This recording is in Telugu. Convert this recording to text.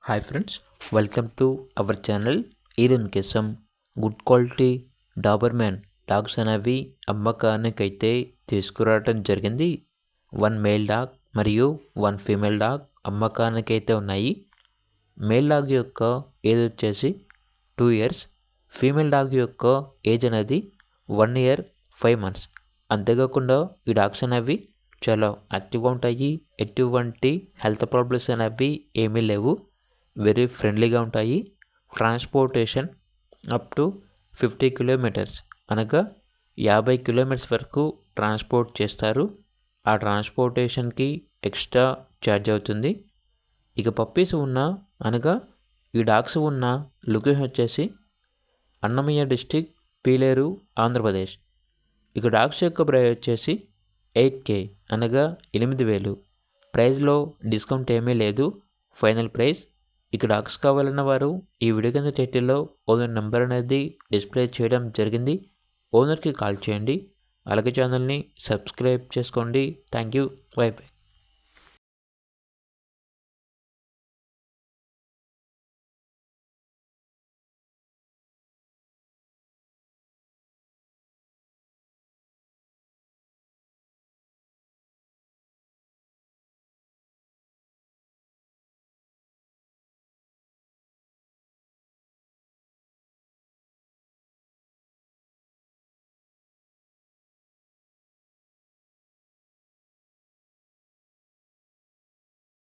Hi friends, welcome to our channel. ఈరోజు some good quality doberman dogs అనేవి అమ్మకానికైతే తీసుకురావడం జరిగింది. 1 మేల్ డాగ్ మరియు 1 ఫీమేల్ డాగ్ అమ్మకానికైతే ఉన్నాయి. మేల్ డాగ్ యొక్క ఏజ్ వచ్చేసి 2 ఇయర్స్, ఫీమేల్ డాగ్ యొక్క ఏజ్ అనేది 1 ఇయర్ 5 మంత్స్. అంతేకాకుండా ఈ డాగ్స్ అనేవి చాలా యాక్టివ్గా ఉంటాయి. ఎటువంటి హెల్త్ ప్రాబ్లమ్స్ అనేవి ఏమీ లేవు. వెరీ ఫ్రెండ్లీగా ఉంటాయి. ట్రాన్స్పోర్టేషన్ అప్ టు 50 కిలోమీటర్స్ అనగా 50 కిలోమీటర్స్ వరకు ట్రాన్స్పోర్ట్ చేస్తారు. ఆ ట్రాన్స్పోర్టేషన్కి ఎక్స్ట్రా ఛార్జ్ అవుతుంది. ఇక పప్పీస్ ఉన్న అనగా ఈ డాగ్స్ ఉన్న లొకేషన్ వచ్చేసి అన్నమయ్య డిస్టిక్, పీలేరు, ఆంధ్రప్రదేశ్. ఇక డాగ్స్ యొక్క ప్రైస్ వచ్చేసి 8K అనగా 8,000. ప్రైస్లో డిస్కౌంట్ ఏమీ లేదు, ఫైనల్ ప్రైస్. ఇక డాగ్స్ కావాలన్న వారు ఈ వీడియో కింద టైటిల్లో ఓనర్ నెంబర్ అనేది డిస్ప్లే చేయడం జరిగింది. ఓనర్కి కాల్ చేయండి. అలాగే ఛానల్ని సబ్స్క్రైబ్ చేసుకోండి. Thank you. By by.